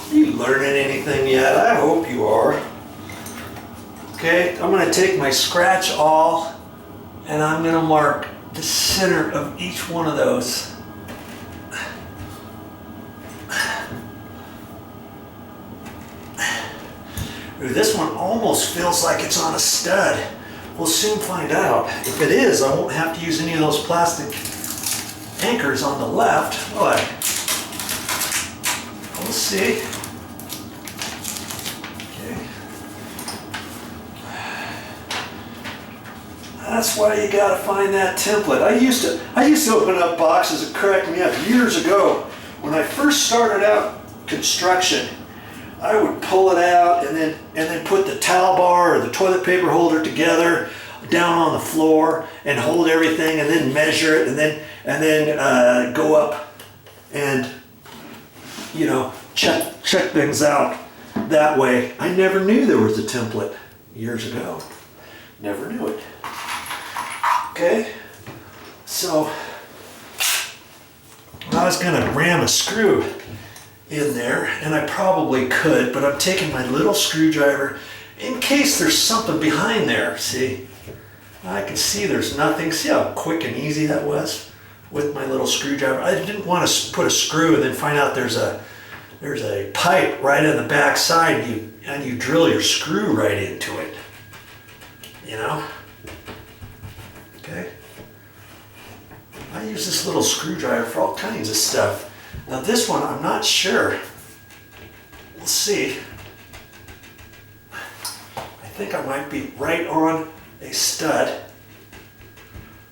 Are you learning anything yet? I hope you are. Okay, I'm going to take my scratch awl and I'm going to mark the center of each one of those. Ooh, this one almost feels like it's on a stud. We'll soon find out. If it is, I won't have to use any of those plastic anchors on the left, will I? We'll see. Okay. That's why you gotta find that template. I used to open up boxes that cracked me up years ago. When I first started out construction, I would pull it out and then put the towel bar or the toilet paper holder together down on the floor and hold everything and then measure it and then go up and, you know, check things out that way. I never knew there was a template years ago. Never knew it. Okay, so I was gonna ram a screw in there, and I probably could, but I'm taking my little screwdriver in case there's something behind there. See, I can see there's nothing. See how quick and easy that was with my little screwdriver. I didn't want to put a screw and then find out there's a pipe right in the back side and you drill your screw right into it, you know. Okay, I use this little screwdriver for all kinds of stuff. Now this one, I'm not sure. We'll see. I think I might be right on a stud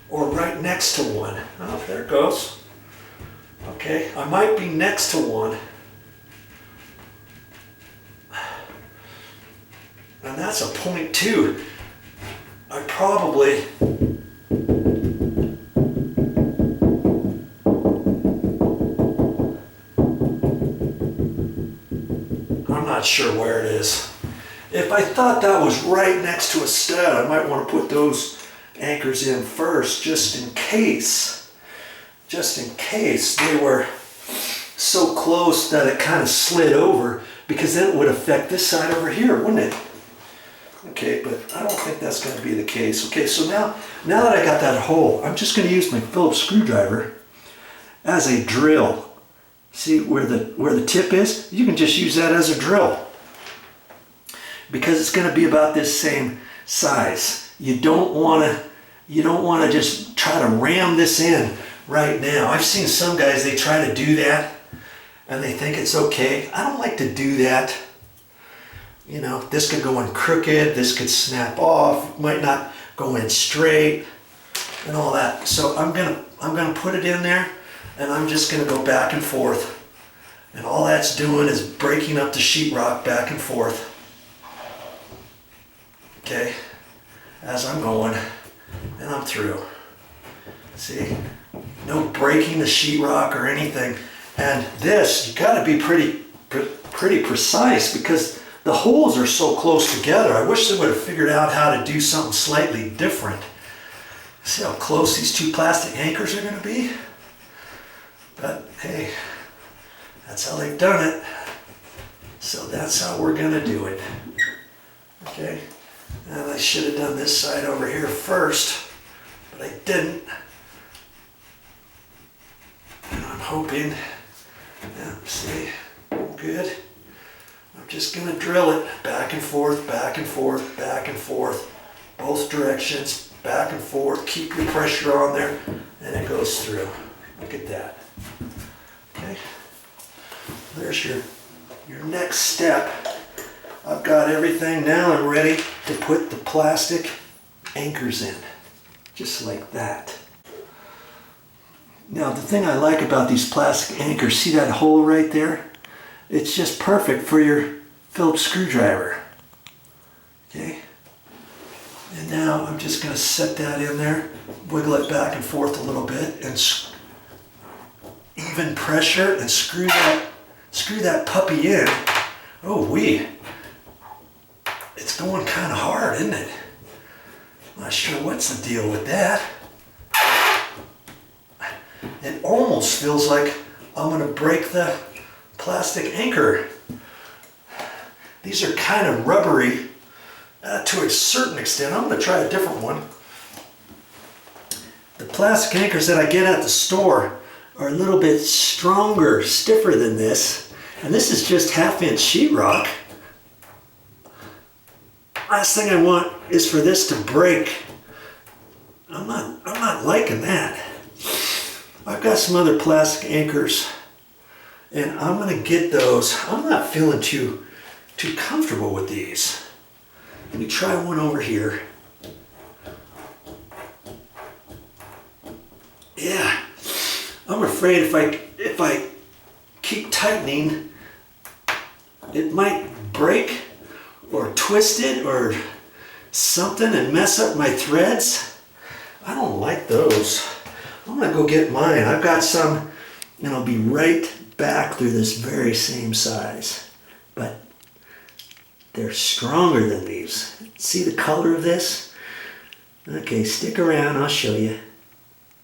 or right next to one. Oh, there it goes. Okay, I might be next to one. And that's a 0.2. I probably... Not sure where it is. If I thought that was right next to a stud, I might want to put those anchors in first, just in case they were so close that it kind of slid over, because then it would affect this side over here, wouldn't it? Okay, but I don't think that's going to be the case. Okay, so now that I got that hole, I'm just going to use my Phillips screwdriver as a drill. See where the tip is? You can just use that as a drill because it's going to be about this same size. You don't want to just try to ram this in right now. I've seen some guys, they try to do that and they think it's okay. I don't like to do that. You know, this could go in crooked, this could snap off, might not go in straight and all that. So I'm gonna put it in there. And I'm just going to go back and forth. And all that's doing is breaking up the sheetrock back and forth. Okay, as I'm going, and I'm through. See, no breaking the sheetrock or anything. And this, you got to be pretty precise because the holes are so close together. I wish they would have figured out how to do something slightly different. See how close these two plastic anchors are going to be? But hey, that's how they've done it. So that's how we're gonna do it. Okay, and I should have done this side over here first, but I didn't. And I'm hoping, yeah, see, good. I'm just gonna drill it back and forth, back and forth, back and forth, both directions, back and forth. Keep your pressure on there, and it goes through. Look at that. Okay, there's your next step. I've got everything now. I'm ready to put the plastic anchors in, just like that. Now the thing I like about these plastic anchors, see that hole right there? It's just perfect for your Phillips screwdriver. Okay, and now I'm just going to set that in there, wiggle it back and forth a little bit, and even pressure and screw that puppy in. Oh wee, it's going kind of hard, isn't it? Not sure what's the deal with that. It almost feels like I'm going to break the plastic anchor These are kind of rubbery to a certain extent. I'm going to try a different one. The plastic anchors that I get at the store are a little bit stronger, stiffer than this. And this is just 1/2-inch sheetrock. Last thing I want is for this to break. I'm not liking that. I've got some other plastic anchors and I'm gonna get those. I'm not feeling too comfortable with these. Let me try one over here. Yeah, I'm afraid if I keep tightening, it might break or twist it or something and mess up my threads. I don't like those. I'm gonna go get mine. I've got some, and I'll be right back through this very same size, but they're stronger than these. See the color of this? Okay, stick around, I'll show you.